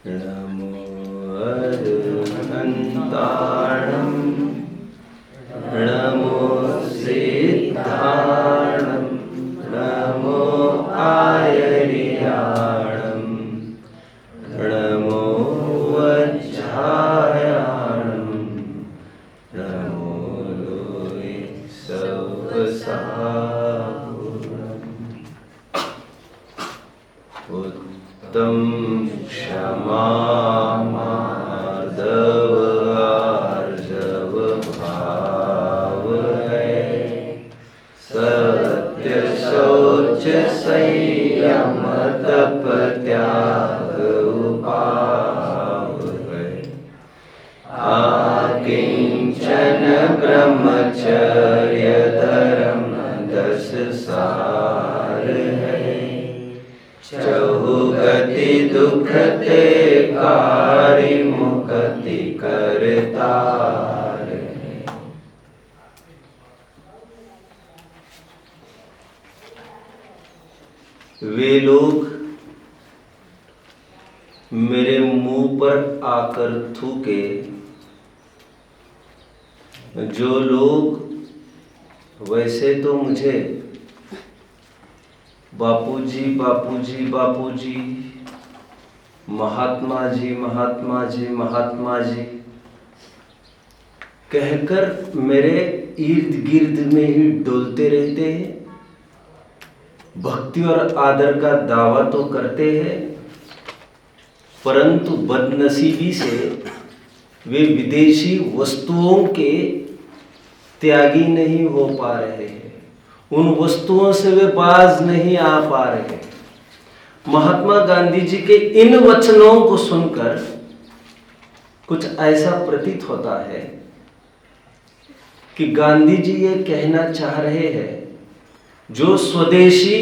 नमो अरहन्ताणं नमो सिद्धाणं नमो आयर्याणं नमो वज्रायाणं नमो लोये सवसाहुरम् उत्तम क्षमा मार्दव आर्जव भाव है, सत्य शौच संयम तप त्याग उपाव है, आकिंचन ब्रह्मचर्य धर्म 10 सार है, चहुगति दुख ते कारी मुक्ति करतार है। वे लोग मेरे मुंह पर आकर थूके, जो लोग वैसे तो मुझे बापूजी बापूजी बापूजी, महात्मा जी महात्मा जी महात्मा जी कहकर मेरे इर्द गिर्द में ही डोलते रहते हैं, भक्ति और आदर का दावा तो करते हैं, परंतु बदनसीबी से वे विदेशी वस्तुओं के त्यागी नहीं हो पा रहे हैं, उन वस्तुओं से वे बाज नहीं आ पा रहे। महात्मा गांधी जी के इन वचनों को सुनकर कुछ ऐसा प्रतीत होता है कि गांधी जी ये कहना चाह रहे हैं, जो स्वदेशी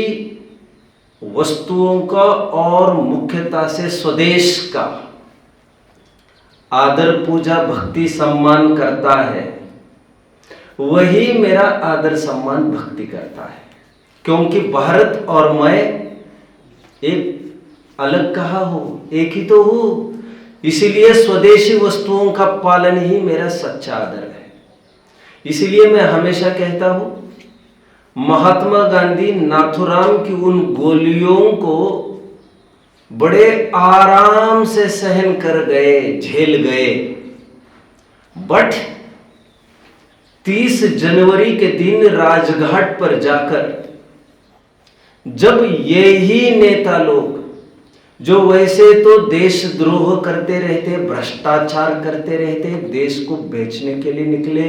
वस्तुओं का और मुख्यतः से स्वदेश का आदर पूजा भक्ति सम्मान करता है, वही मेरा आदर सम्मान भक्ति करता है। क्योंकि भारत और मैं एक अलग कहा हूं, एक ही तो हूं, इसीलिए स्वदेशी वस्तुओं का पालन ही मेरा सच्चा आदर है। इसीलिए मैं हमेशा कहता हूं, महात्मा गांधी नाथुराम की उन गोलियों को बड़े आराम से सहन कर गए, झेल गए, बट 30 जनवरी के दिन राजघाट पर जाकर जब यही नेता लोग, जो वैसे तो देशद्रोह करते रहते, भ्रष्टाचार करते रहते, देश को बेचने के लिए निकले,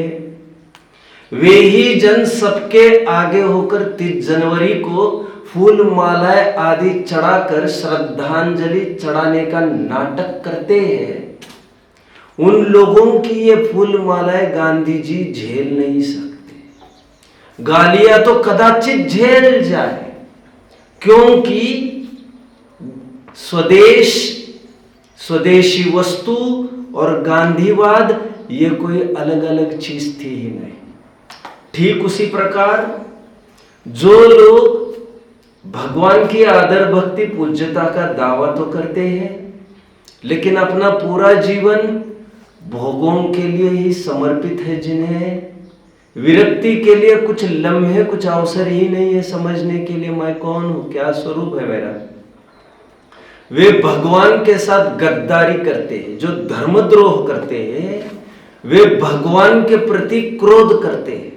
वे ही जन सबके आगे होकर 30 जनवरी को फूल मालाएं आदि चढ़ाकर श्रद्धांजलि चढ़ाने का नाटक करते हैं, उन लोगों की ये फूल मालाएं गांधी जी झेल नहीं सकते। गालियां तो कदाचित झेल जाए, क्योंकि स्वदेशी वस्तु और गांधीवाद ये कोई अलग अलग चीज थी ही नहीं। ठीक उसी प्रकार जो लोग भगवान की आदर भक्ति पूज्यता का दावा तो करते हैं, लेकिन अपना पूरा जीवन भोगों के लिए ही समर्पित है, जिन्हें विरक्ति के लिए कुछ लम्हे, कुछ अवसर ही नहीं है समझने के लिए मैं कौन हूं, क्या स्वरूप है मेरा। वे भगवान के साथ गद्दारी करते हैं, जो धर्मद्रोह करते हैं, वे भगवान के प्रति क्रोध करते हैं।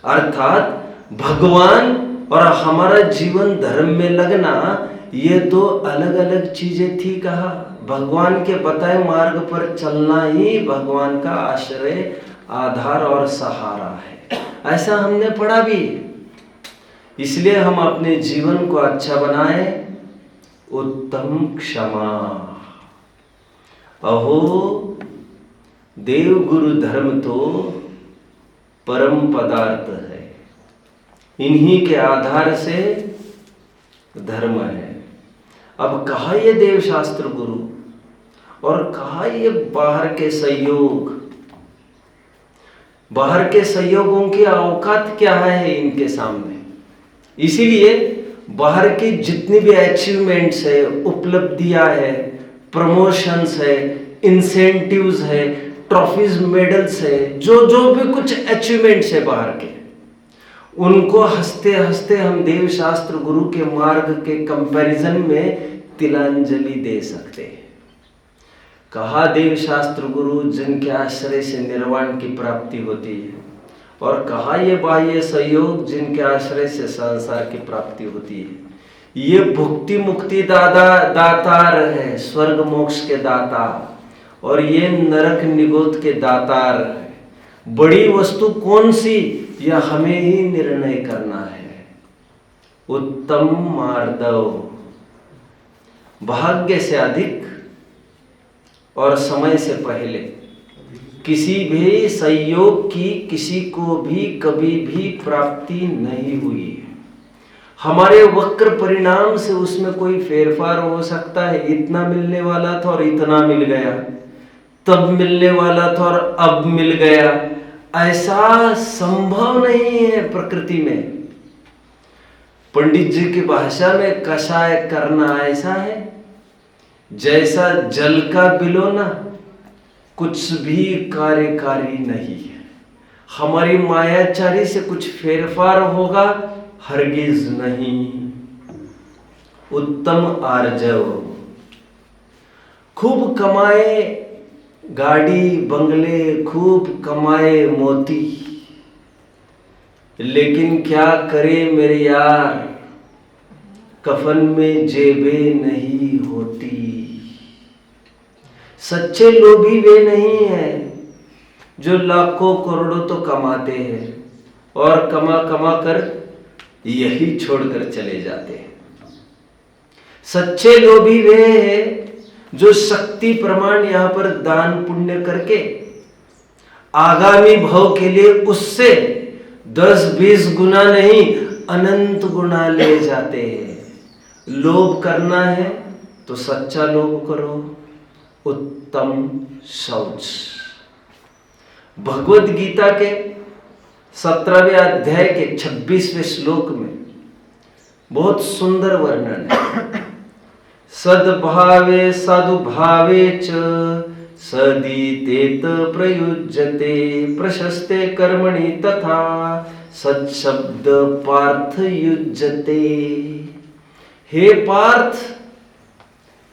अर्थात भगवान और हमारा जीवन धर्म में लगना ये दो अलग अलग चीजें थी। कहा भगवान के बताए मार्ग पर चलना ही भगवान का आश्रय, आधार और सहारा है, ऐसा हमने पढ़ा भी। इसलिए हम अपने जीवन को अच्छा बनाए। उत्तम क्षमा। अहो देव गुरु धर्म तो परम पदार्थ है, इन्हीं के आधार से धर्म है। अब कहा ये देव शास्त्र गुरु और कहा ये बाहर के सहयोग, बाहर के सहयोगों की औकात क्या है इनके सामने। इसीलिए बाहर की जितनी भी अचीवमेंट्स है, उपलब्धियां है, प्रमोशंस है, इंसेंटिव्स है, ट्रॉफीज, मेडल्स है, जो भी कुछ अचीवमेंट्स है बाहर के, उनको हंसते हंसते हम देव शास्त्र गुरु के मार्ग के कंपैरिजन में तिलांजलि दे सकते हैं। कहा देव शास्त्र गुरु जिनके आश्रय से निर्वाण की प्राप्ति होती है, और कहा ये बाह्य सहयोग जिनके आश्रय से संसार की प्राप्ति होती है। ये भुक्ति मुक्ति दातार है, स्वर्ग मोक्ष के दाता, और ये नरक निगोद के दातार है। बड़ी वस्तु कौन सी, यह हमें ही निर्णय करना है। उत्तम मार्दव, भाग्य से अधिक और समय से पहले किसी भी संयोग की किसी को भी कभी भी प्राप्ति नहीं हुई है। हमारे वक्र परिणाम से उसमें कोई फेरफार हो सकता है। इतना मिलने वाला था और इतना मिल गया, तब मिलने वाला था और अब मिल गया, ऐसा संभव नहीं है प्रकृति में। पंडित जी की भाषा में कषाय करना ऐसा है जैसा जल का बिलोना, कुछ भी कार्यकारी नहीं है। हमारी मायाचारी से कुछ फेरफार होगा, हरगिज नहीं। उत्तम आर्जव, खूब कमाए गाड़ी बंगले, खूब कमाए मोती, लेकिन क्या करे मेरे यार, कफन में जेबें नहीं होती। सच्चे लोभी वे नहीं हैं जो लाखों करोड़ों तो कमाते हैं और कमा कमा कर यही छोड़कर चले जाते हैं। सच्चे लोभी वे हैं जो शक्ति प्रमाण यहां पर दान पुण्य करके आगामी भव के लिए उससे 10-20 गुना नहीं अनंत गुना ले जाते हैं। लोभ करना है तो सच्चा लोभ करो, उत्तम शौच। भगवत गीता के 17वें अध्याय के 26वें श्लोक में बहुत सुंदर वर्णन है। सद्भावे साधुभावे च सदीतेत प्रयुज्यते प्रशस्ते कर्मणि तथा सत्शब्द पार्थ युज्यते। हे पार्थ,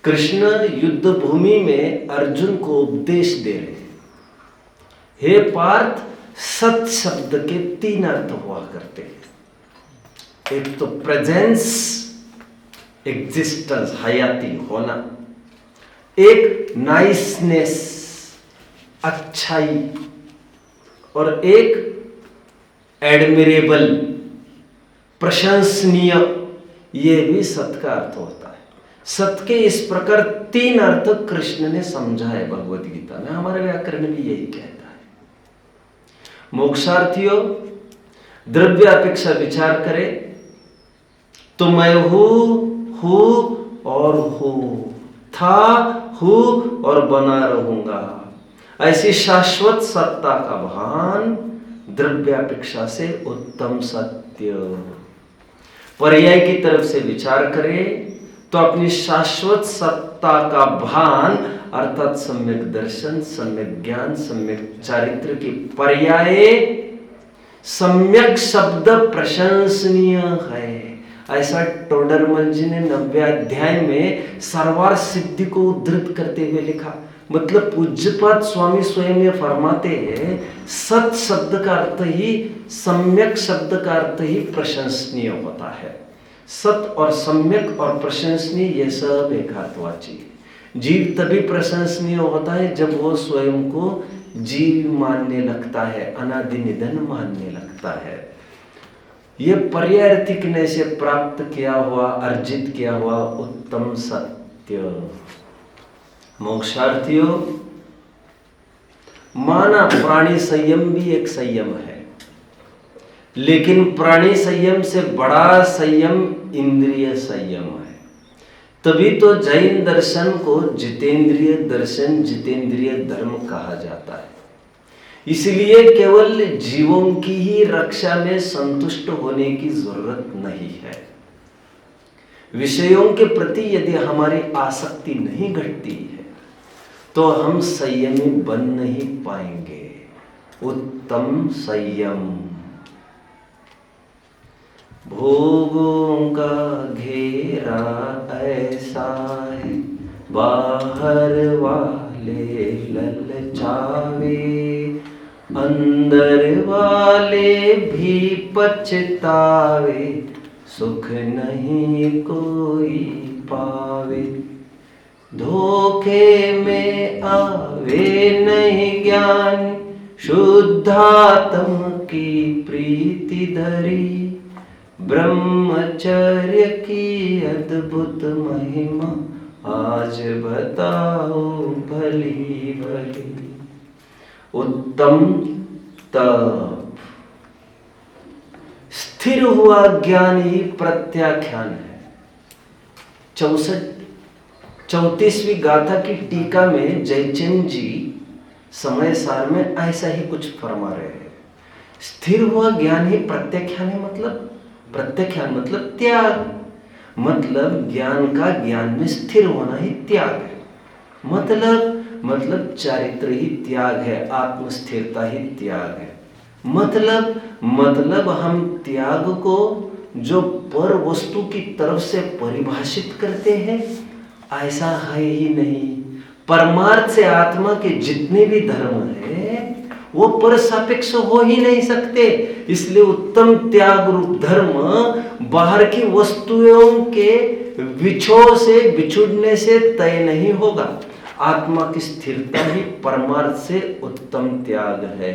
कृष्ण युद्ध भूमि में अर्जुन को उपदेश दे रहे हैं। हे पार्थ, सत शब्द के 3 अर्थ हुआ करते हैं। एक तो प्रेजेंस, एग्जिस्टेंस, हयाती होना। एक नाइसनेस, अच्छाई, और एक एडमिरेबल, प्रशंसनीय। ये भी सत का अर्थ होता है। सत के इस प्रकार 3 अर्थ कृष्ण ने समझा है भगवत गीता में। हमारे व्याकरण भी यही कहता है। मोक्षार्थियों, द्रव्य अपेक्षा विचार करें तो मैं हूं और हूं, था, हूं और बना रहूंगा, ऐसी शाश्वत सत्ता का भान द्रव्यापेक्षा से उत्तम सत्य। पर्याय की तरफ से विचार करें तो अपनी शाश्वत सत्ता का भान अर्थात सम्यक दर्शन, सम्यक ज्ञान, सम्यक चारित्र की पर्याय सम्यक शब्द प्रशंसनीय है। ऐसा टोडरमल जी ने 90 अध्याय में सर्वार सिद्धि को उद्धृत करते हुए लिखा। मतलब पूज्यपाद स्वामी स्वयं ये फरमाते हैं, सत शब्द का अर्थ ही, सम्यक शब्द का अर्थ ही प्रशंसनीय होता है। सत और सम्यक और प्रशंसनीय ये सब एकार्थवाची है। जीव तभी प्रशंसनीय होता है जब वो स्वयं को जीव मानने लगता है, अनादि निधन मानने लगता है। ये पर्यायर्थिकने से प्राप्त किया हुआ, अर्जित किया हुआ उत्तम सत्य। मोक्षार्थियों, माना प्राणी संयम भी एक संयम है, लेकिन प्राणी संयम से बड़ा संयम इंद्रिय संयम है। तभी तो जैन दर्शन को जितेंद्रिय दर्शन, जितेंद्रिय धर्म कहा जाता है। इसलिए केवल जीवों की ही रक्षा में संतुष्ट होने की जरूरत नहीं है। विषयों के प्रति यदि हमारी आसक्ति नहीं घटती है तो हम संयमी बन नहीं पाएंगे। उत्तम संयम। भोगों का घेरा ऐसा है, बाहर वाले ललचावे, अंदर वाले भी पछतावे, सुख नहीं कोई पावे। धोखे में आवे नहीं ज्ञान, शुद्धात्म की प्रीति धरी, ब्रह्मचर्य की अद्भुत महिमा, आज बताओ भली भली। उत्तम तप। स्थिर हुआ ज्ञान ही प्रत्याख्यान है। 34वीं गाथा की टीका में जयचंद जी समय सार में ऐसा ही कुछ फरमा रहे हैं। स्थिर हुआ ज्ञान ही प्रत्याख्यान है, मतलब प्रत्याख्यान मतलब त्याग, मतलब ज्ञान का ज्ञान में स्थिर होना ही त्याग है। मतलब चारित्र ही त्याग है, आत्मस्थिरता ही त्याग है। मतलब हम त्याग को जो पर वस्तु की तरफ से परिभाषित करते हैं ऐसा है ही नहीं। परमार्थ से आत्मा के जितने भी धर्म है वो पर सापेक्ष हो ही नहीं सकते। इसलिए उत्तम त्याग रूप धर्म बाहर की वस्तुओं के विछोह से बिछुड़ने से तय नहीं होगा। आत्मा की स्थिरता ही परमार्थ से उत्तम त्याग है।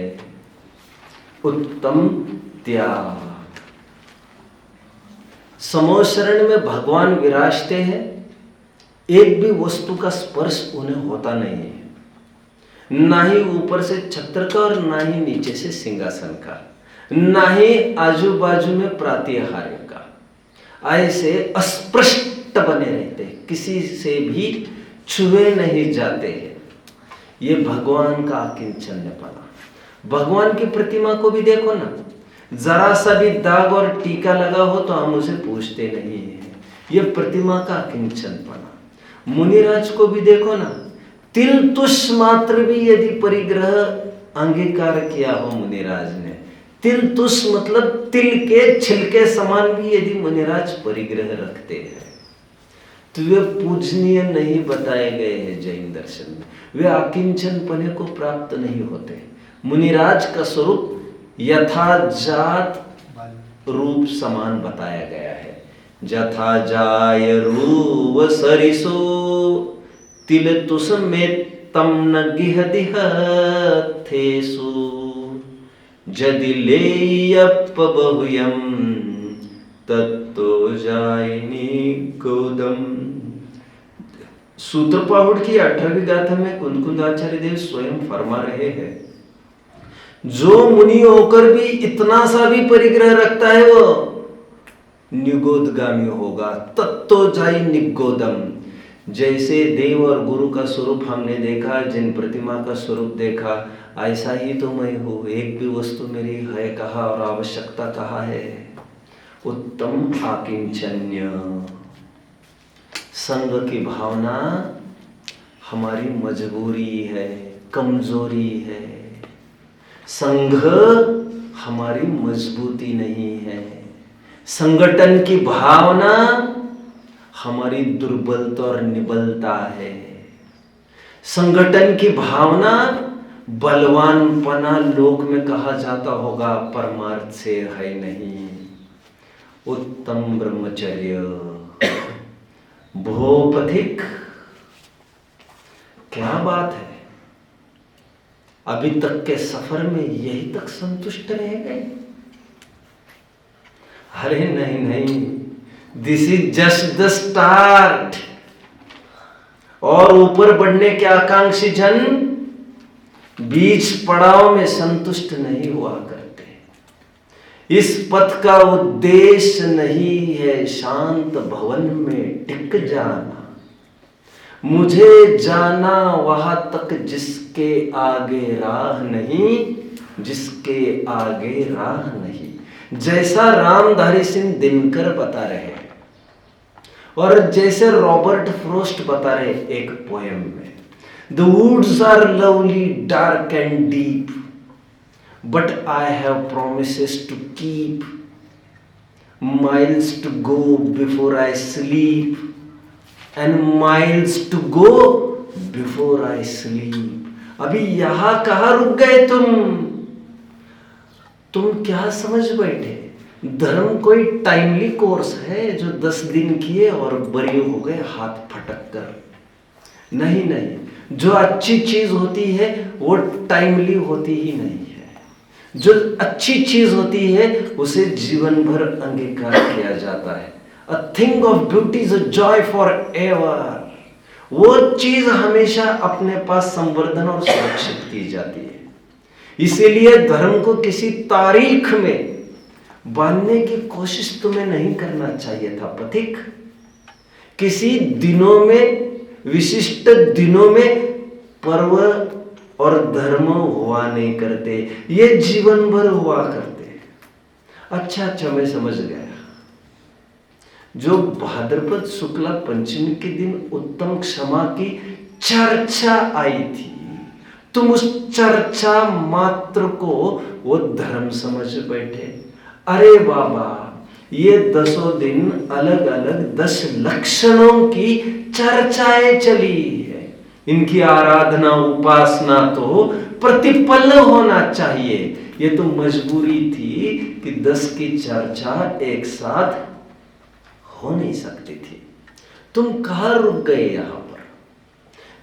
उत्तम त्याग। समोशरण में भगवान विराजते हैं, एक भी वस्तु का स्पर्श उन्हें होता नहीं है, ना ही ऊपर से छत्र का और ना ही नीचे से सिंहासन का, ना ही आजू बाजू में प्रातिहार्य का। ऐसे अस्पृष्ट बने रहते हैं, किसी से भी छुए नहीं जाते हैं। ये भगवान का अकिंचन्यपना। भगवान की प्रतिमा को भी देखो ना, जरा सा भी दाग और टीका लगा हो तो हम उसे पूछते नहीं है। ये प्रतिमा का अकिंचनपना। मुनिराज को भी देखो ना, तिल तुष मात्र भी यदि परिग्रह अंगीकार किया हो मुनिराज ने, तिल तुष मतलब तिल के छिलके समान भी यदि मुनिराज परिग्रह रखते हैं तो वे पूजनीय नहीं बताए गए हैं जैन दर्शन में। वे अकिंचनपने को प्राप्त नहीं होते। मुनिराज का स्वरूप यथाजात रूप समान बताया गया है। जथा जाय रूव सरिसो तिल तुस में तम न गिह दिह थेसु जदि लेयप बहुयम तत्तो जायनी गोदम। सूत्रपाहुड़ की 18वीं गाथा में कुंदकुंद आचार्य देव स्वयं फरमा रहे हैं, जो मुनि होकर भी इतना सा भी परिग्रह रखता है वो निगोदगामी होगा। तत्तो जाई निगोदम। जैसे देव और गुरु का स्वरूप हमने देखा, जिन प्रतिमा का स्वरूप देखा, ऐसा ही तो मैं हूँ। एक भी वस्तु मेरी है कहा और आवश्यकता कहा है। उत्तम आकिंचन्य। संग की भावना हमारी मजबूरी है, कमजोरी है। संघ हमारी मजबूती नहीं है। संगठन की भावना हमारी दुर्बलता और निबलता है। संगठन की भावना बलवानपना लोक में कहा जाता होगा, परमार्थ से है नहीं। उत्तम ब्रह्मचर्य। भोपथिक। क्या बात है, अभी तक के सफर में यही तक संतुष्ट रह गए? अरे नहीं, this is just the start. और ऊपर बढ़ने के आकांक्षी जन बीच पड़ाव में संतुष्ट नहीं हुआ करते। इस पथ का उद्देश्य नहीं है शांत भवन में टिक जाना। मुझे जाना वहां तक जिसके आगे राह नहीं, जिसके आगे राह नहीं। जैसा रामधारी सिंह दिनकर बता रहे हैं, और जैसे रॉबर्ट फ्रोस्ट बता रहे एक पोएम में, the woods are lovely dark and deep, but I have promises to keep, miles to go before I sleep, and miles to go before I sleep. अभी यहां कहां रुक गए तुम क्या समझ बैठे? धर्म कोई टाइमली कोर्स है जो 10 दिन किए और बरी हो गए हाथ फटक कर? नहीं नहीं, जो अच्छी चीज होती है वो टाइमली होती ही नहीं है। जो अच्छी चीज होती है उसे जीवन भर अंगीकार किया जाता है। A thing of beauty is a joy for ever. वो चीज हमेशा अपने पास संवर्धन और सुरक्षित की जाती है। इसीलिए धर्म को किसी तारीख में बांधने की कोशिश तुम्हें नहीं करना चाहिए था पथिक। किसी दिनों में, विशिष्ट दिनों में पर्व और धर्म हुआ नहीं करते, ये जीवन भर हुआ करते। अच्छा मैं समझ गया। जो भाद्रपद शुक्ला पंचमी के दिन उत्तम क्षमा की चर्चा आई थी, तुम उस चर्चा मात्र को वो धर्म समझ बैठे। अरे बाबा, ये 10 दिन अलग अलग 10 लक्षणों की चर्चाएं चली है। इनकी आराधना उपासना तो प्रतिपल होना चाहिए। ये तो मजबूरी थी कि 10 की चर्चा एक साथ हो नहीं सकती थी। तुम कहां रुक गए यहां पर?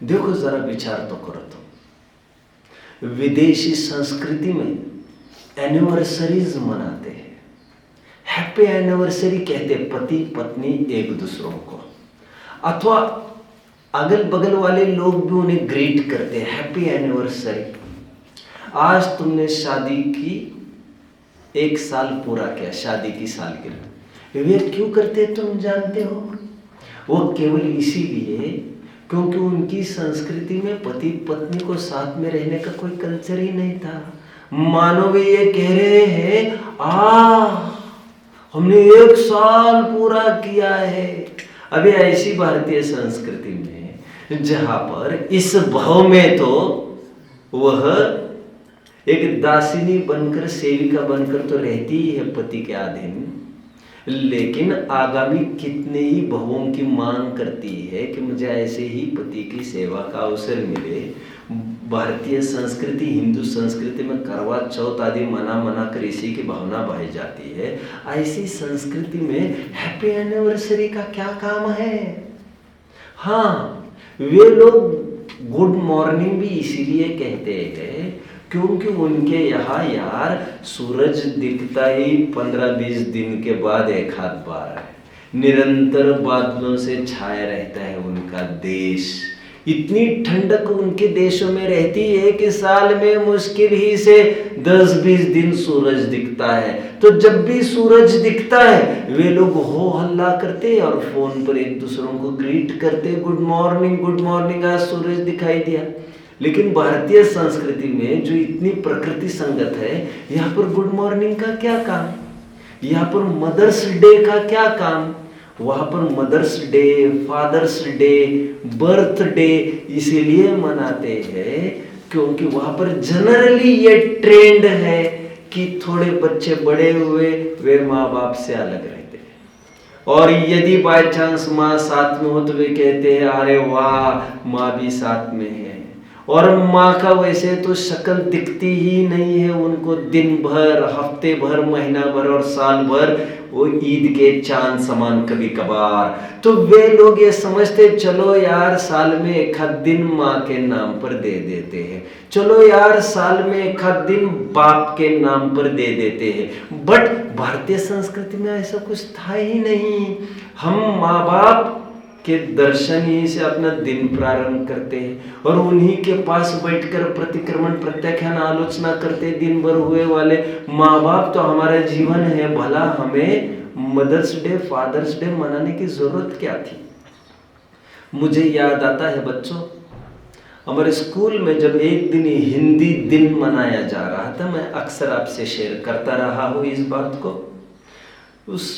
देखो जरा, विचार तो करो तुम। विदेशी संस्कृति में एनिवर्सरीज मनाते हैं, हैप्पी एनिवर्सरी कहते पति पत्नी एक दूसरों को, अथवा अगल बगल वाले लोग भी उन्हें ग्रीट करते हैं, हैप्पी एनिवर्सरी। आज तुमने शादी की 1 साल पूरा किया, शादी की सालगिरह। वे क्यों करते तुम जानते हो? वो केवल इसीलिए क्योंकि उनकी संस्कृति में पति पत्नी को साथ में रहने का कोई कल्चर ही नहीं था। मानो वे ये कह रहे हैं, हमने 1 साल पूरा किया है। अभी ऐसी भारतीय संस्कृति में जहां पर इस भाव में तो वह एक दासिनी बनकर, सेविका बनकर तो रहती ही है पति के अधीन, लेकिन आगामी कितने ही भवों की मांग करती है कि मुझे ऐसे ही पति की सेवा का अवसर मिले। भारतीय संस्कृति, हिंदू संस्कृति में करवा चौथ आदि मना कर इसी की भावना बहाई जाती है। ऐसी संस्कृति में हैप्पी एनिवर्सरी का क्या काम है? हाँ, वे लोग गुड मॉर्निंग भी इसीलिए कहते हैं क्योंकि उनके यहाँ यार सूरज दिखता ही 15-20 दिन के बाद एक आध बार है। निरंतर बादलों से छाया रहता है उनका देश। इतनी ठंडक उनके देशों में रहती है कि साल में मुश्किल ही से 10-20 दिन सूरज दिखता है। तो जब भी सूरज दिखता है वे लोग हो हल्ला करते और फोन पर एक दूसरों को ग्रीट करते, गुड मॉर्निंग, आज सूरज दिखाई दिया। लेकिन भारतीय संस्कृति में जो इतनी प्रकृति संगत है, यहाँ पर गुड मॉर्निंग का क्या काम? यहाँ पर मदर्स डे का क्या काम? वहां पर mother's day, father's day, birthday इसीलिए मनाते हैं क्योंकि वहां पर जनरली ये ट्रेंड है कि थोड़े बच्चे बड़े हुए वे माँ बाप से अलग रहते हैं, और यदि बाय चांस माँ साथ में हो तो वे कहते हैं अरे वाह माँ भी साथ में है। और माँ का वैसे तो शक्ल दिखती ही नहीं है उनको, दिन भर, हफ्ते भर, महीना भर और साल भर वो ईद के चांद समान कभी कभार। तो वे लोग ये समझते चलो यार साल में 1 आध दिन माँ के नाम पर दे देते हैं, चलो यार साल में 1 आध दिन बाप के नाम पर दे देते हैं। बट भारतीय संस्कृति में ऐसा कुछ था ही नहीं। हम माँ बाप के दर्शन ही से अपना दिन प्रारंभ करते हैं और उन्हीं के पास बैठकर प्रतिक्रमण, प्रत्याख्यान, आलोचना करते दिन भर हुए वाले माँ बाप तो हमारा जीवन है। भला हमें मदर्स डे, फादर्स डे मनाने की जरूरत क्या थी? मुझे याद आता है बच्चों, हमारे स्कूल में जब एक दिन हिंदी दिन मनाया जा रहा था, मैं अक्सर आपसे शेयर करता रहा हूँ इस बात को। उस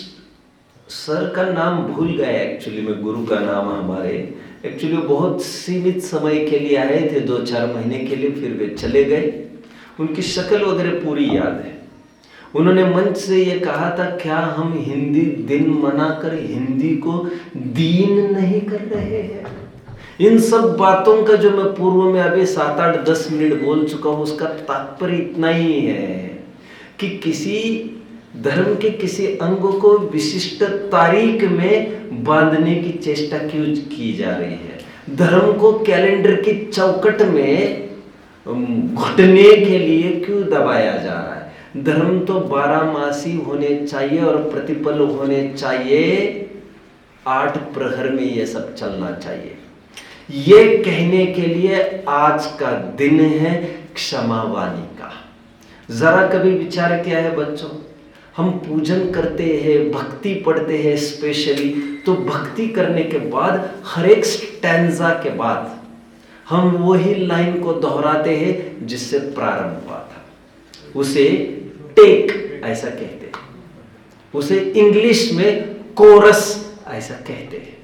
सर का नाम भूल गए एक्चुअली में, गुरु का नाम हमारे एक्चुअली बहुत सीमित समय के लिए आए थे, 2-4 महीने के लिए, फिर वे चले गए। उनकी शक्ल वगैरह पूरी याद है। उन्होंने मंच से ये कहा था, क्या हम हिंदी दिन मनाकर हिंदी को दीन नहीं कर रहे हैं? इन सब बातों का जो मैं पूर्व में अभी 7-8-10 मिनट बोल चुका हूं, उसका तात्पर्य इतना ही है कि किसी धर्म के किसी अंग को विशिष्ट तारीख में बांधने की चेष्टा क्यों की जा रही है? धर्म को कैलेंडर की चौकट में घुटने के लिए क्यों दबाया जा रहा है? धर्म तो 12 मासी होने चाहिए और प्रतिपल होने चाहिए, 8 प्रहर में ये सब चलना चाहिए। ये कहने के लिए आज का दिन है क्षमावाणी का। जरा कभी विचार किया है बच्चों, हम पूजन करते हैं, भक्ति पढ़ते हैं स्पेशली, तो भक्ति करने के बाद हर एक स्टैंजा के बाद हम वही लाइन को दोहराते हैं जिससे प्रारंभ हुआ था। उसे टेक ऐसा कहते हैं, उसे इंग्लिश में कोरस ऐसा कहते हैं,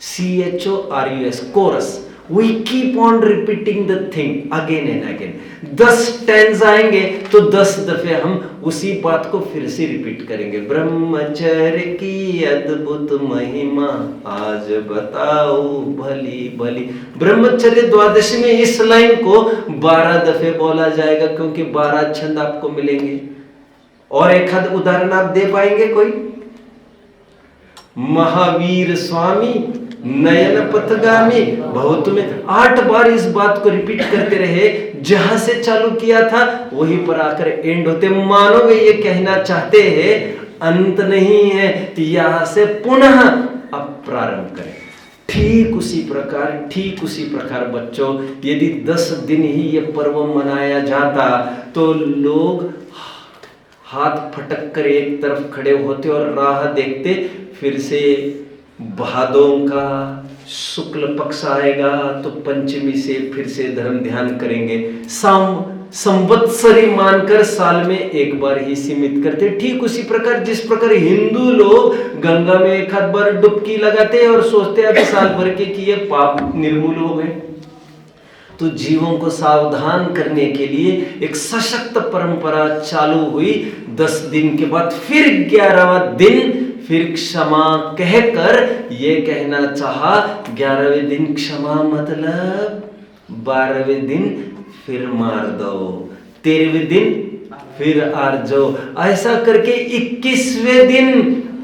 CHORUS, coarse. We keep on repeating the thing again and again. 10 स्टैंज आएंगे तो 10 दफे हम उसी बात को फिर से रिपीट करेंगे। ब्रह्मचर्य की अद्भुत महिमा आज बताओ भली भली। ब्रह्मचर्य द्वादशी में इस लाइन को 12 दफे बोला जाएगा, क्योंकि 12 छंद आपको मिलेंगे। और एक आध उदाहरण आप दे पाएंगे कोई? महावीर स्वामी नयन पथगामी बहुत में 8 बार इस बात को रिपीट करते रहे। जहां से चालू किया था वहीं पर आकर एंड होते। मानो वे ये कहना चाहते हैं अंत नहीं है, तो यहां से पुनः अब प्रारंभ करें। ठीक उसी प्रकार बच्चों, यदि 10 दिन ही ये पर्व मनाया जाता तो लोग हाथ फटक कर एक तरफ खड़े होते और राह देखते। फिर से भादों का शुक्ल पक्ष आएगा तो पंचमी से फिर से धर्म ध्यान करेंगे। संवत्सरी मानकर साल में एक बार ही सीमित करते। ठीक उसी प्रकार जिस प्रकार हिंदू लोग गंगा में एक आध बार डुबकी लगाते और सोचते हैं साल भर के कि ये पाप निर्मूल हो गए। तो जीवों को सावधान करने के लिए एक सशक्त परंपरा चालू हुई। 10 दिन के बाद फिर 11वां दिन फिर क्षमा कहकर ये कहना चाहा, 11वें दिन क्षमा मतलब 12वें दिन फिर मार दो, 13वें दिन फिर आरजो, ऐसा करके 21वें दिन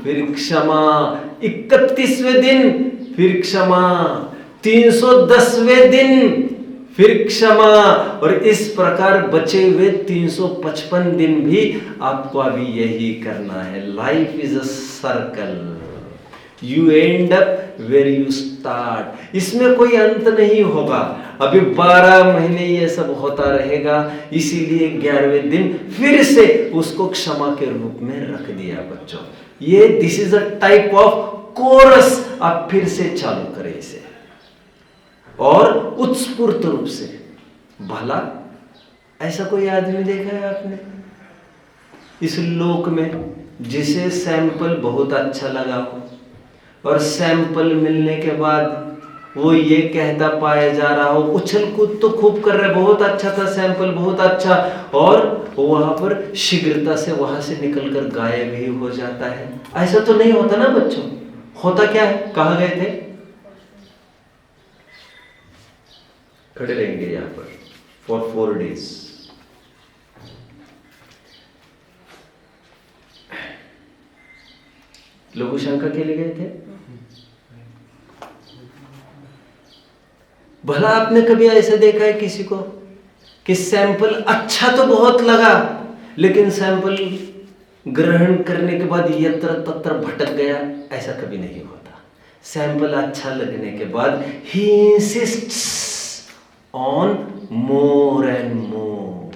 फिर क्षमा, 31वें दिन फिर क्षमा, 310वें दिन फिर क्षमा, और इस प्रकार बचे हुए 355 दिन भी आपको अभी यही करना है। Life is a circle, you end up where you start. इसमें कोई अंत नहीं होगा। अभी 12 महीने ये सब होता रहेगा, इसीलिए 11वें दिन फिर से उसको क्षमा के रूप में रख दिया बच्चों। ये this is a type of chorus. आप फिर से चालू करें इसे और उत्स्फूर्त रूप से। भला ऐसा कोई आदमी देखा है आपने इस लोक में जिसे सैंपल बहुत अच्छा लगा हो, और सैंपल मिलने के बाद वो ये कहता पाया जा रहा हो, उछल कूद तो खूब कर रहे, बहुत अच्छा था सैंपल, बहुत अच्छा, और वहां पर शीघ्रता से वहां से निकलकर गायब ही हो जाता है? ऐसा तो नहीं होता ना बच्चों। होता क्या है? कहाँ गए थे? खड़े रहेंगे यहां पर फॉर 4 days। लघु शंका के लिए गए थे। भला आपने कभी ऐसा देखा है किसी को कि सैंपल अच्छा तो बहुत लगा, लेकिन सैंपल ग्रहण करने के बाद यत्र तत्र भटक गया? ऐसा कभी नहीं होता। सैंपल अच्छा लगने के बाद ही इंसिस्ट्स ऑन मोर एंड मोर।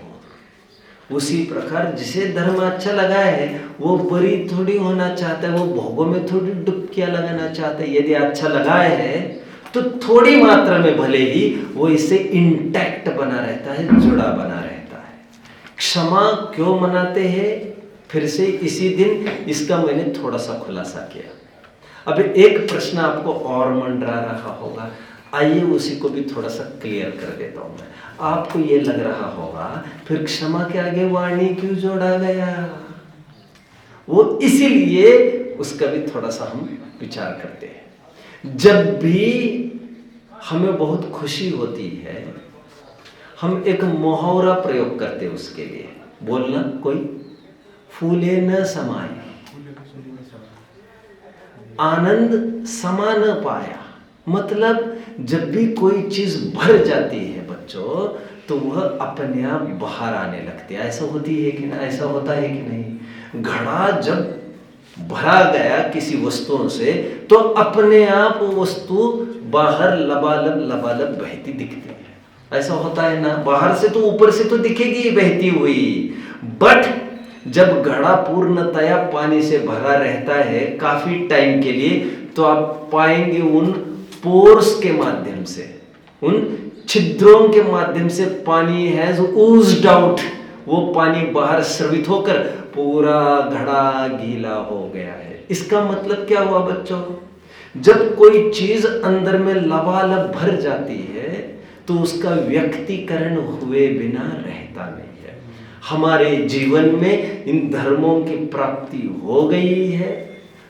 उसी प्रकार जिसे धर्म अच्छा लगा है वो बरी थोड़ी होना चाहता है, वो भोगों में थोड़ी डुबकियां लगाना चाहता है। यदि अच्छा लगा है तो थोड़ी मात्रा में भले ही वो इससे इंटैक्ट बना रहता है, जुड़ा बना रहता है। क्षमा क्यों मनाते हैं? फिर से इसी दिन इसका मैंने थोड़ा सा खुलासा किया। अब एक प्रश्न आपको और मंडरा रहा होगा, आइए उसी को भी थोड़ा सा क्लियर कर देता हूं मैं। आपको ये लग रहा होगा फिर क्षमा के आगे वाणी क्यों जोड़ा गया? वो इसीलिए उसका भी थोड़ा सा हम विचार करते हैं। जब भी हमें बहुत खुशी होती है हम एक मुहावरा प्रयोग करते हैं उसके लिए। बोलना कोई फूले न समाये, आनंद समा न पाया। मतलब जब भी कोई चीज भर जाती है बच्चों तो वह अपने आप बाहर आने लगती है। ऐसा होती है कि ना, ऐसा होता है कि नहीं? घड़ा जब भरा गया किसी वस्तुओं से तो अपने आप वो वस्तु बाहर लबालब बहती दिखती है। ऐसा होता है ना? बाहर से तो, ऊपर से तो दिखेगी बहती हुई, बट जब घड़ा पूर्णतया पानी से भरा रहता है काफी टाइम के लिए तो आप पाएंगे उन पोर्स के माध्यम से, उन छिद्रों के माध्यम से पानी हैज ऊज्ड आउट। वो पानी बाहर स्रवित होकर पूरा घड़ा गीला हो गया है। इसका मतलब क्या हुआ बच्चों? जब कोई चीज अंदर में लबालब भर जाती है तो उसका व्यक्तिकरण हुए बिना रहता नहीं है। हमारे जीवन में इन धर्मों की प्राप्ति हो गई है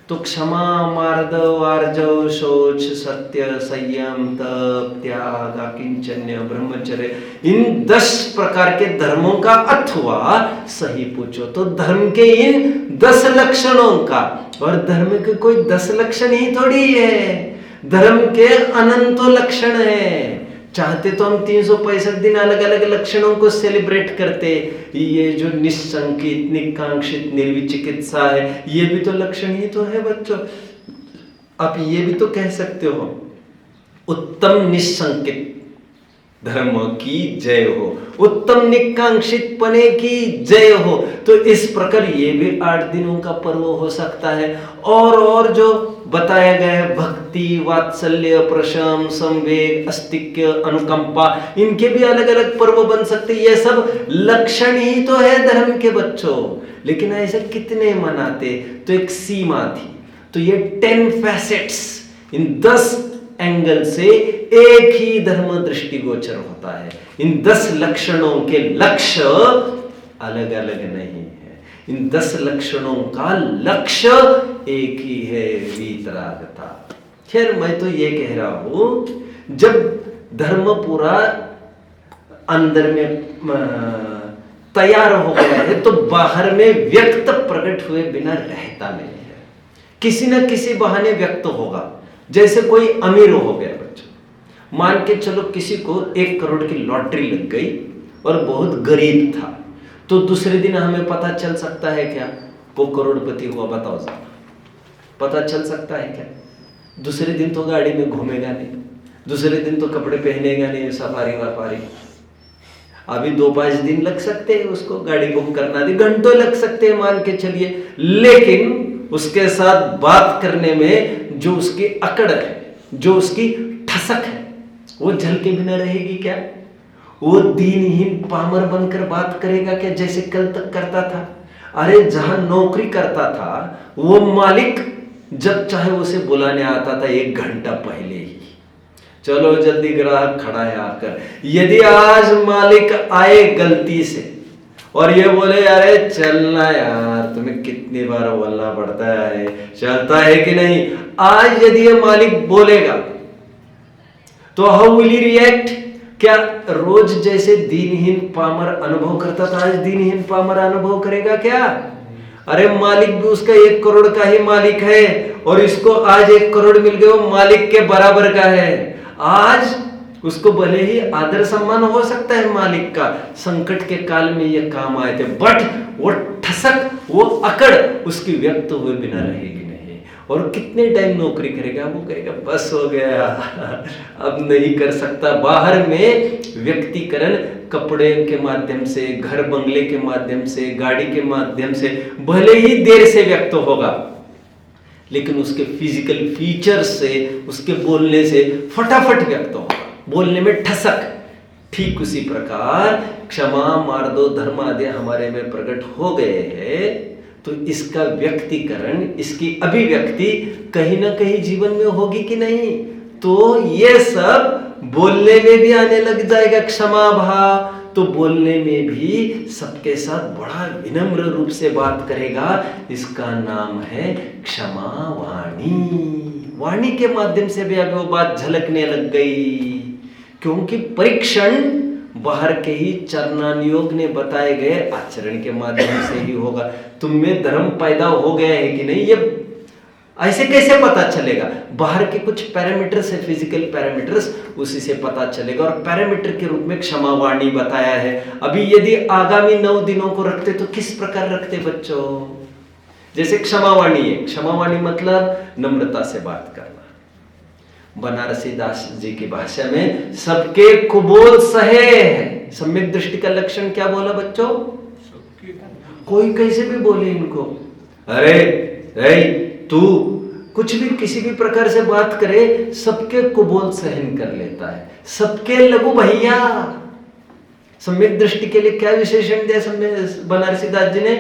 तो क्षमा, मार्दव, आर्जव, शौच, सत्य, संयम, तप, त्याग, अकिंचन्य, ब्रह्मचर्य, इन 10 प्रकार के धर्मों का अथवा सही पूछो तो धर्म के इन 10 लक्षणों का। और धर्म के कोई 10 लक्षण ही थोड़ी है, धर्म के अनंत लक्षण है। चाहते तो हम 365 दिन अलग अलग लक्षणों को सेलिब्रेट करते। ये जो निशंकित, निकांक्षित, निर्विचिकित्सा है, ये भी तो लक्षण ही तो है बच्चों। आप ये भी तो कह सकते हो उत्तम निशंकित धर्म की जय हो, उत्तम निकांक्षित पने की जय हो। तो इस प्रकार ये भी 8 दिनों का पर्व हो सकता है। और जो बताया गया है भक्ति, वात्सल्य, प्रशम, संवेग, अस्तिक्य, अनुकंपा, इनके भी अलग अलग पर्व बन सकते हैं। ये सब लक्षण ही तो है धर्म के बच्चों। लेकिन ऐसे कितने मनाते? तो एक सीमा थी। तो ये 10 फैसेट्स, इन 10 एंगल से एक ही धर्म दृष्टिगोचर होता है। इन 10 लक्षणों के लक्ष्य अलग अलग नहीं है। इन 10 लक्षणों का लक्ष्य एक ही है, वीतरागता। खैर मैं तो ये कह रहा हूं जब धर्म पूरा अंदर में तैयार हो गया है तो बाहर में व्यक्त प्रकट हुए बिना रहता नहीं है। किसी न किसी बहाने व्यक्त होगा। जैसे कोई अमीर हो गया बच्चों, मान के चलो किसी को 1 करोड़ की लॉटरी लग गई और बहुत गरीब था, तो दूसरे दिन हमें पता चल सकता है क्या वो करोड़पति हुआ? बताओ जरा, पता चल सकता है क्या? दूसरे दिन तो गाड़ी में घूमेगा नहीं, दूसरे दिन तो कपड़े पहनेगा नहीं, सफारी वाफारी। अभी 2-5 दिन लग सकते हैं उसको गाड़ी बुक करना, घंटों लग सकते हैं मान के चलिए। लेकिन उसके साथ बात करने में जो उसकी अकड़ है, जो उसकी ठसक है, वो झलके बिना रहेगी क्या? वो दीनहीन पामर बनकर बात करेगा क्या जैसे कल तक करता था? अरे जहां नौकरी करता था वो मालिक जब चाहे उसे बुलाने आता था 1 घंटा पहले ही, चलो जल्दी ग्राहक खड़ा है आकर। यदि आज मालिक आए गलती से और ये बोले अरे चलना यार, तुम्हें कितनी बार बोलना पड़ता है, चलता है कि नहीं? आज यदि ये मालिक बोलेगा तो हाउ विल ही रिएक्ट? क्या रोज जैसे दीनहीन पामर अनुभव करता था आज दीनहीन पामर अनुभव करेगा क्या? अरे मालिक भी उसका 1 करोड़ का ही मालिक है और इसको आज 1 करोड़ मिल गए, वो मालिक के बराबर का है। आज उसको भले ही आदर सम्मान हो सकता है मालिक का, संकट के काल में ये काम आए थे, बट वो ठसक, वो अकड़ उसकी व्यक्त हुए बिना रहेगी नहीं। और कितने टाइम नौकरी करेगा? वो कहेगा बस हो गया, अब नहीं कर सकता। बाहर में व्यक्तिकरण कपड़े के माध्यम से, घर बंगले के माध्यम से, गाड़ी के माध्यम से भले ही देर से व्यक्त होगा, लेकिन उसके फिजिकल फीचर्स से, उसके बोलने से फटाफट व्यक्त होगा, बोलने में ठसक। ठीक उसी प्रकार क्षमा, मार्दव, धर्म आदि हमारे में प्रकट हो गए हैं तो इसका व्यक्तिकरण, इसकी अभिव्यक्ति कहीं ना कहीं जीवन में होगी कि नहीं? तो ये सब बोलने में भी आने लग जाएगा क्षमा भाव, तो बोलने में भी सबके साथ बड़ा विनम्र रूप से बात करेगा। इसका नाम है क्षमा वाणी। वाणी के माध्यम से भी अब वो बात झलकने लग गई, क्योंकि परीक्षण बाहर के ही चरणानुयोग ने बताए गए आचरण के माध्यम से ही होगा। तुम में धर्म पैदा हो गया है कि नहीं, ये ऐसे कैसे पता चलेगा? बाहर के कुछ पैरामीटर्स है, फिजिकल पैरामीटर्स, उसी से पता चलेगा। और पैरामीटर के रूप में क्षमा वाणी बताया है। अभी यदि आगामी 9 दिनों को रखते तो किस प्रकार रखते बच्चों? जैसे क्षमा वाणी है, क्षमा वाणी मतलब नम्रता से बात करना। बनारसी दास जी की भाषा में सबके कुबोल सहे है। सम्यक दृष्टि का लक्षण क्या बोला बच्चों? कोई कैसे भी बोले इनको, अरे तू कुछ भी किसी भी प्रकार से बात करे, सबके कुबोल सहन कर लेता है, सबके लघु भैया। सम्यक दृष्टि के लिए क्या विशेषण दिया बनारसी दास जी ने?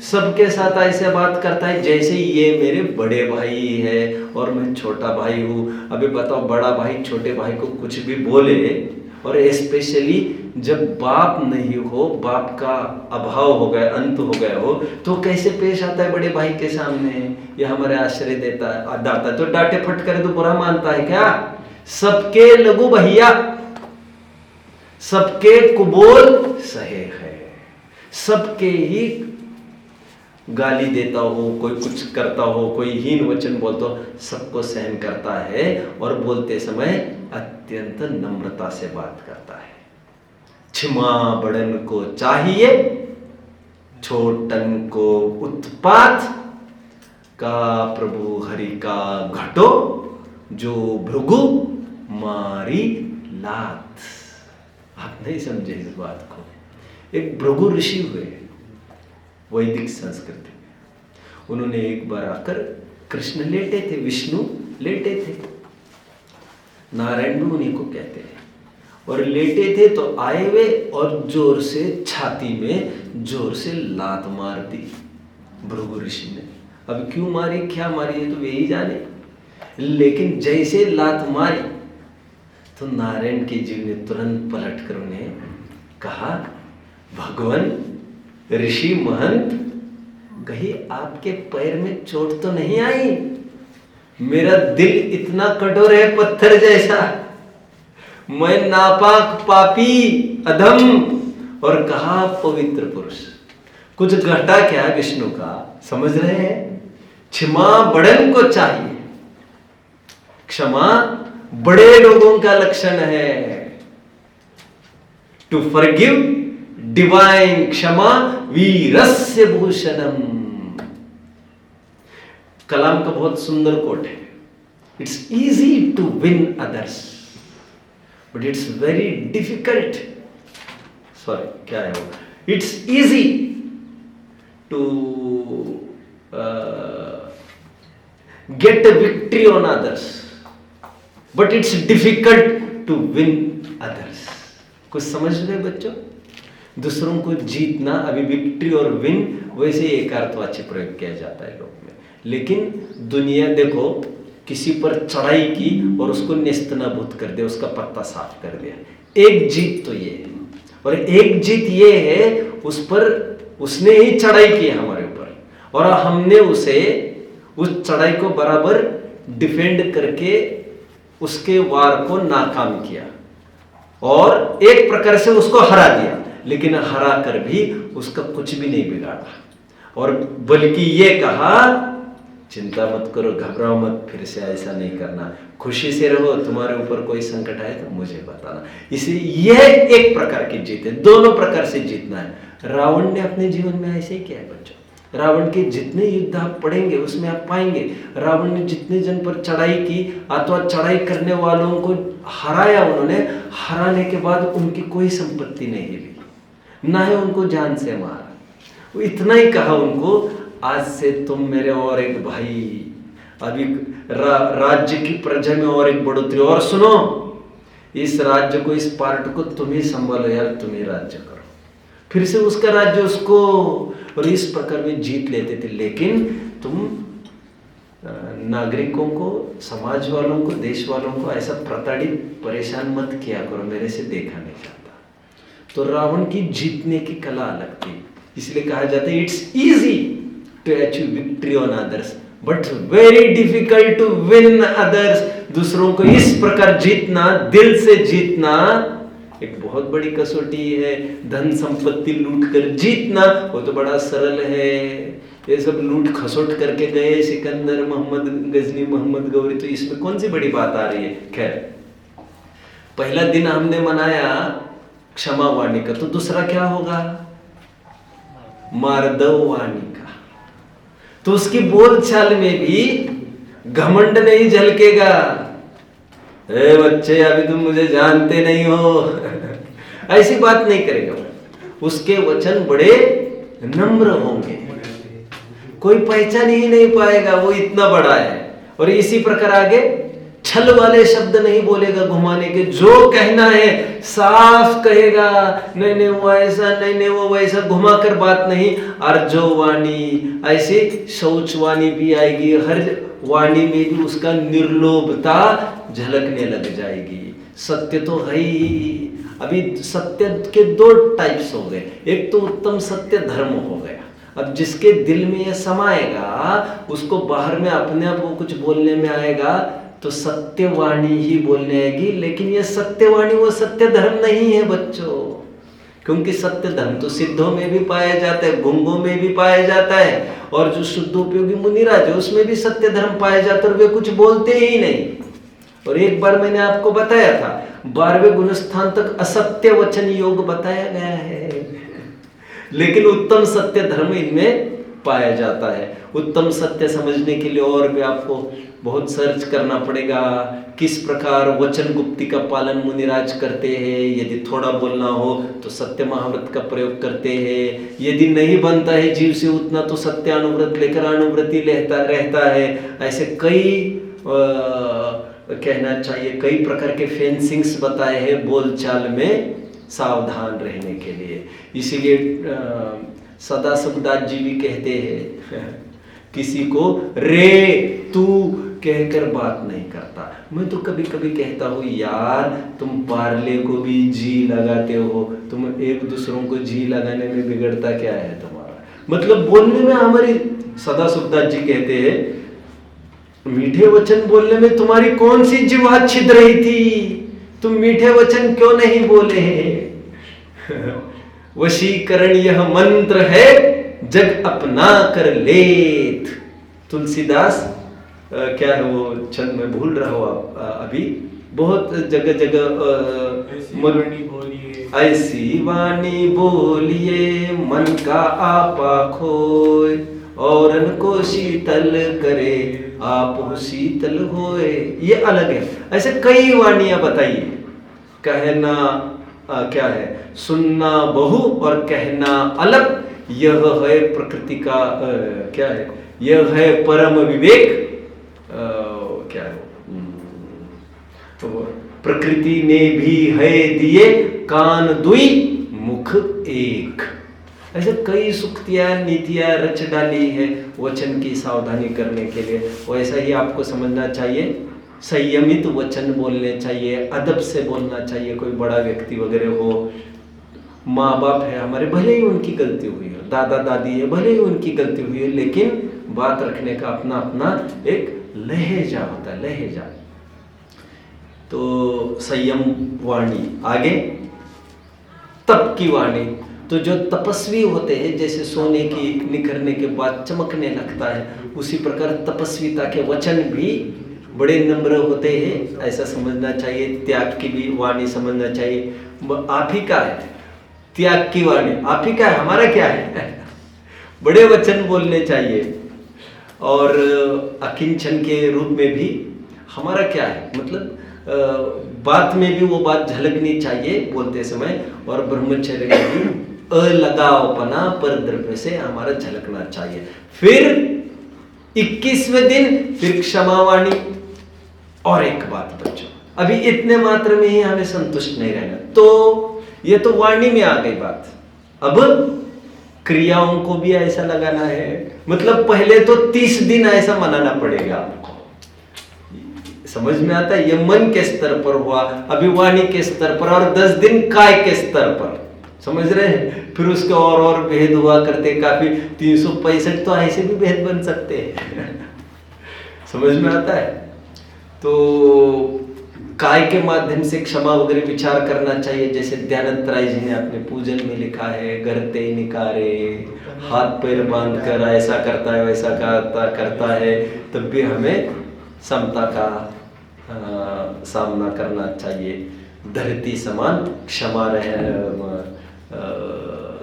सबके साथ ऐसे बात करता है जैसे ये मेरे बड़े भाई है और मैं छोटा भाई हूं। अभी बताओ, बड़ा भाई छोटे भाई को कुछ भी बोले, और स्पेशली जब बाप नहीं हो, बाप का अभाव हो गया, अंत हो गया हो, तो कैसे पेश आता है बड़े भाई के सामने? ये हमारे आश्रय देता है, दाता तो डांटे फट करे तो बुरा मानता है क्या? सबके लघु भैया, सबके कुबोल सहे है, सबके ही गाली देता हो, कोई कुछ करता हो, कोई हीन वचन बोलता हो, सबको सहन करता है। और बोलते समय अत्यंत नम्रता से बात करता है। क्षमा बड़न को चाहिए, छोटन को उत्पात का प्रभु हरि का घटो, जो भृगु मारी लात। आप नहीं समझे इस बात को। एक भृगु ऋषि हुए वैदिक संस्कृति में। उन्होंने एक बार आकर, कृष्ण लेटे थे, विष्णु लेटे थे, नारायण भी उन्हीं को कहते हैं, और लेटे थे तो आए वे और जोर से छाती में जोर से लात मार दी भृगु ऋषि ने। अब क्यों मारी, क्या मारी, ये तो वे ही जाने। लेकिन जैसे लात मारी तो नारायण के जीव ने तुरंत पलट कर उन्हें कहा, भगवान ऋषि महंत, कहीं आपके पैर में चोट तो नहीं आई? मेरा दिल इतना कठोर है पत्थर जैसा, मैं नापाक पापी अधम, और कहा पवित्र पुरुष। कुछ घटा क्या विष्णु का, समझ रहे हैं? क्षमा बड़न को चाहिए। क्षमा बड़े लोगों का लक्षण है। टू फॉरगिव डिवाइन क्षमा वीरस्य भूषणम। कलाम का बहुत सुंदर कोट है, it's easy to win others but it's very difficult, sorry क्या है वो, it's easy to get a victory on others but it's difficult to win others. कुछ समझ रहे बच्चों? दूसरों को जीतना, अभी विक्ट्री और विन वैसे एकार्थवाची प्रयोग किया जाता है लोग में, लेकिन दुनिया देखो, किसी पर चढ़ाई की और उसको नेस्तनाबूद कर दिया, उसका पत्ता साफ कर दिया। एक जीत तो ये है, और एक जीत ये है उस पर उसने ही चढ़ाई की है हमारे ऊपर, और हमने उसे उस चढ़ाई को बराबर डिफेंड करके उसके वार को नाकाम किया और एक प्रकार से उसको हरा दिया, लेकिन हरा कर भी उसका कुछ भी नहीं बिगाड़ा, और बल्कि ये कहा, चिंता मत करो, घबराओ मत, फिर से ऐसा नहीं करना, खुशी से रहो, तुम्हारे ऊपर कोई संकट आए तो मुझे बताना। इसलिए यह एक प्रकार की जीत है, दोनों प्रकार से जीतना है। रावण ने अपने जीवन में ऐसे ही किया है बच्चों। रावण के जितने युद्ध आप पढ़ेंगे उसमें आप पाएंगे, रावण ने जितने जन पर चढ़ाई की, अथवा चढ़ाई करने वालों को हराया उन्होंने, हराने के बाद उनकी कोई संपत्ति नहीं हिली, ना ही उनको जान से मारा। वो इतना ही कहा उनको, आज से तुम मेरे और एक भाई, अभी राज्य की प्रजा में और एक बढ़ोतरी, और सुनो, इस राज्य को, इस पार्ट को तुम ही संभालो यार, तुम ही राज्य करो, फिर से उसका राज्य उसको, और इस प्रकार वे जीत लेते थे। लेकिन तुम नागरिकों को, समाज वालों को, देश वालों को ऐसा प्रताड़ित परेशान मत किया करो, मेरे से देखा नहीं जाता। तो रावण की जीतने की कला अलग थी, इसलिए कहा जाता है it's easy to achieve victory on others but very difficult to win others. दूसरों को इस प्रकार जीतना, दिल से जीतना एक बहुत बड़ी कसौटी है। धन संपत्ति लूट कर जीतना वो तो बड़ा सरल है। ये सब लूट खसोट करके गए सिकंदर, मोहम्मद गजनी, मोहम्मद गौरी, तो इसमें कौन सी बड़ी बात आ रही है। खैर, पहला दिन हमने मनाया क्षमा वाणी का, तो दूसरा क्या होगा, मार्दव वाणी का। तो उसकी बोलचाल में भी घमंड नहीं झलकेगा। ए बच्चे, अभी तुम मुझे जानते नहीं हो ऐसी बात नहीं करेगा। उसके वचन बड़े नम्र होंगे, कोई पहचान ही नहीं पाएगा वो इतना बड़ा है। और इसी प्रकार आगे छल वाले शब्द नहीं बोलेगा घुमाने के, जो कहना है साफ कहेगा, नहीं नहीं वो ऐसा, नहीं नहीं वो वैसा, घुमा कर बात नहीं। अर्जो वाणी, ऐसे शौच वाणी भी आएगी, हर वाणी में भी उसका निर्लोभता झलकने लग जाएगी। सत्य तो है ही। अभी सत्य के दो टाइप्स हो गए, एक तो उत्तम सत्य धर्म हो गया। अब जिसके दिल में यह समाएगा उसको बाहर में अपने आप वो कुछ बोलने में आएगा तो सत्यवाणी ही बोलने आएगी। लेकिन यह सत्यवाणी वो सत्य धर्म नहीं है बच्चों, क्योंकि सत्य धर्म तो सिद्धों में भी पाया जाता है, गुंगों में भी पाया जाता है, और जो शुद्धोपयोगी मुनिराज है उसमें भी सत्य धर्म पाया जाता है, और वे कुछ बोलते ही नहीं। और एक बार मैंने आपको बताया था 12वें गुणस्थान तक असत्य वचन योग बताया गया है, लेकिन उत्तम सत्य धर्म इनमें पाया जाता है। उत्तम सत्य समझने के लिए और भी आपको बहुत सर्च करना पड़ेगा, किस प्रकार वचन गुप्ती का पालन मुनिराज करते हैं। यदि थोड़ा बोलना हो तो सत्य महाव्रत का प्रयोग करते हैं, यदि नहीं बनता है जीव से उतना तो सत्यानुव्रत लेकर अनुव्रति रहता है। ऐसे कई कहना चाहिए कई प्रकार के फेंसिंग्स बताए हैं बोलचाल में सावधान रहने के लिए। इसीलिए सदा सुखदास जी भी कहते हैं किसी को रे तू कहकर बात नहीं करता। मैं तो कभी कभी कहता हूँ यार तुम पार्ले को भी जी लगाते हो, तुम एक दूसरों को जी लगाने में बिगड़ता क्या है तुम्हारा। मतलब बोलने में हमारी, सदा सुखदास जी कहते हैं मीठे वचन बोलने में तुम्हारी कौन सी जिह्वा छिद रही थी, तुम मीठे वचन क्यों नहीं बोले। वशीकरण यह मंत्र है जग अपना कर लेत। तुलसीदास क्या है वो छंद में भूल रहा हूँ अभी, बहुत जगह जगह ऐसी वाणी बोलिए मन का आपा खोए, औरन को शीतल करे आप शीतल होए। ये अलग है। ऐसे कई वाणियां बताइए। कहना क्या है, सुनना बहु और कहना अलग, यह है प्रकृति का क्या है, यह है परम विवेक। क्या है तो प्रकृति ने भी है दिए कान दुई मुख एक। ऐसे कई सुक्तियां नीतियां रच डाली है वचन की सावधानी करने के लिए। वैसा ही आपको समझना चाहिए, संयमित वचन बोलने चाहिए, अदब से बोलना चाहिए। कोई बड़ा व्यक्ति वगैरह हो, माँ बाप है हमारे, भले ही उनकी गलती हुई हो, दादा दादी है भले ही उनकी गलती हुई है, लेकिन बात रखने का अपना अपना एक लहजा होता है, लहजा। तो संयम वाणी। आगे तप की वाणी। तो जो तपस्वी होते हैं, जैसे सोने की निखरने के बाद चमकने लगता है, उसी प्रकार तपस्विता के वचन भी बड़े नम्र होते हैं, ऐसा समझना चाहिए। त्याग की भी वाणी समझना चाहिए। आप ही का है त्याग की वाणी, आप ही का है, हमारा क्या है। बड़े वचन बोलने चाहिए। और अकिंचन के रूप में भी हमारा क्या है, मतलब बात में भी वो बात झलकनी चाहिए बोलते समय। और ब्रह्मचर्य में भी अलगावपना पर द्रव्य से हमारा झलकना चाहिए। फिर 21वें दिन फिर क्षमावाणी। और एक बात बच्चों, अभी इतने मात्र में ही हमें संतुष्ट नहीं रहना। तो ये तो वाणी में आ गई बात। अब क्रियाओं को भी ऐसा लगाना है, मतलब पहले तो 30 दिन ऐसा मनाना पड़ेगा आपको। समझ में आता है? ये मन के स्तर पर हुआ, अभी वाणी के स्तर पर, और 10 दिन काय के स्तर पर, समझ रहे हैं? फिर उसके और भेद हुआ करते, काफी 365 तो ऐसे भी भेद बन सकते हैं। समझ में आता है? तो काय के माध्यम से क्षमा वगैरह विचार करना चाहिए, जैसे दयानंद राय जी ने अपने पूजन में लिखा है, गरते निकारे, हाथ पैर बांध कर ऐसा करता है वैसा करता है, तब भी हमें समता का सामना करना चाहिए। धरती समान क्षमा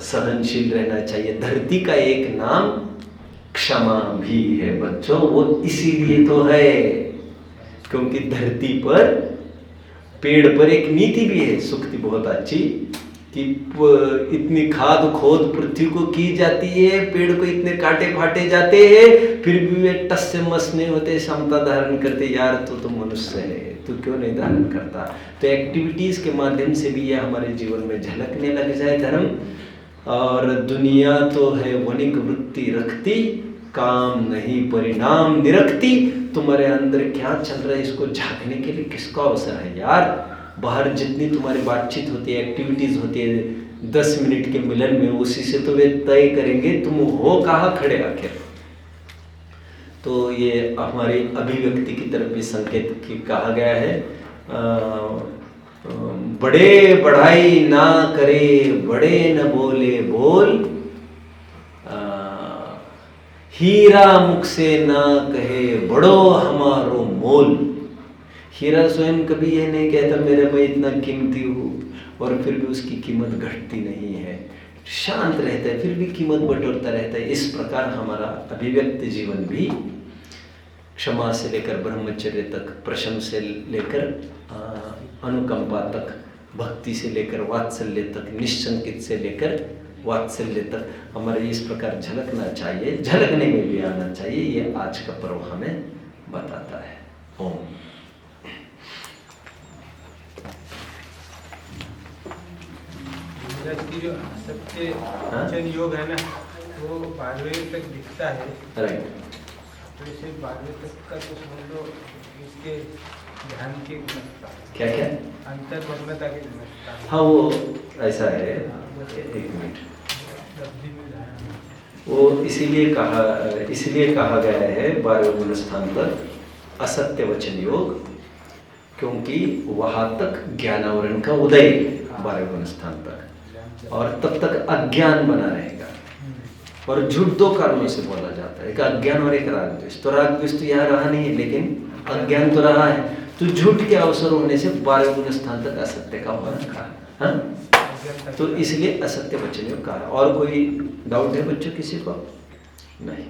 सहनशील रहना चाहिए। धरती का एक नाम क्षमा भी है बच्चों, वो इसीलिए तो है क्योंकि धरती पर, पेड़ पर एक नीति भी है सुक्ति बहुत अच्छी, कि इतनी खाद खोद पृथ्वी को की जाती है, पेड़ को इतने काटे फाटे जाते हैं, फिर भी वे टस से मस नहीं होते, समता धारण करते। यार तो मनुष्य है, तू क्यों नहीं धारण करता? तो एक्टिविटीज के माध्यम से भी यह हमारे जीवन में झलकने लग जाए धर्म। और दुनिया तो है वनिक वृत्ति रखती, काम नहीं परिणाम निरखती। तुम्हारे अंदर क्या चल रहा है इसको झांकने के लिए किसका अवसर है यार? बाहर जितनी तुम्हारी बातचीत होती है, एक्टिविटीज होती है 10 मिनट के मिलन में, उसी से तो वे तय करेंगे तुम हो कहाँ खड़े आखिर। तो ये हमारी अभिव्यक्ति की तरफ भी संकेत की कहा गया है। बड़े बढ़ाई ना करे, बड़े न बोले बोल, हीरा मुख से ना कहे बड़ो हमारो मोल। हीरा स्वयं कभी ये नहीं कहता मेरे में इतना कीमती हूँ, और फिर भी उसकी कीमत घटती नहीं है, शांत रहता है, फिर भी कीमत बटोरता रहता है। इस प्रकार हमारा अभिव्यक्ति जीवन भी क्षमा से लेकर ब्रह्मचर्य तक, प्रशम से लेकर अनुकंपा तक, भक्ति से लेकर वात्सल्य तक, निश्चंकित से लेकर वात्सल्य तक हमारे इस प्रकार झलकना चाहिए, झलकने में भी आना चाहिए। ये आज का पर्व हमें बताता है। ओम। जो सत्य वचन योग है ना, वो 12वें तक दिखता है। राइट। तो इसे 12वें तक का तो समझ लो इसके ध्यान के क्या क्या अंतर्मग्नता के गुणता। हाँ वो ऐसा है, एक मिनट, वो इसीलिए कहा गया है 12वें गुण स्थान पर असत्य वचन योग, क्योंकि वहां तक ज्ञानावरण का उदय है 12वें गुण स्थान तक, और तब तक अज्ञान बना रहेगा। और झूठ दो कारणों से बोला जाता है, एक अज्ञान और एक राग द्वेष। तो राग द्वेष तो यहाँ रहा नहीं है, लेकिन अज्ञान तो रहा है। तो झूठ के अवसर होने से 12वें गुण स्थान तक असत्य का होना कहा, तो इसलिए असत्य वचन योग कहा। और कोई डाउट है बच्चों किसी को? नहीं।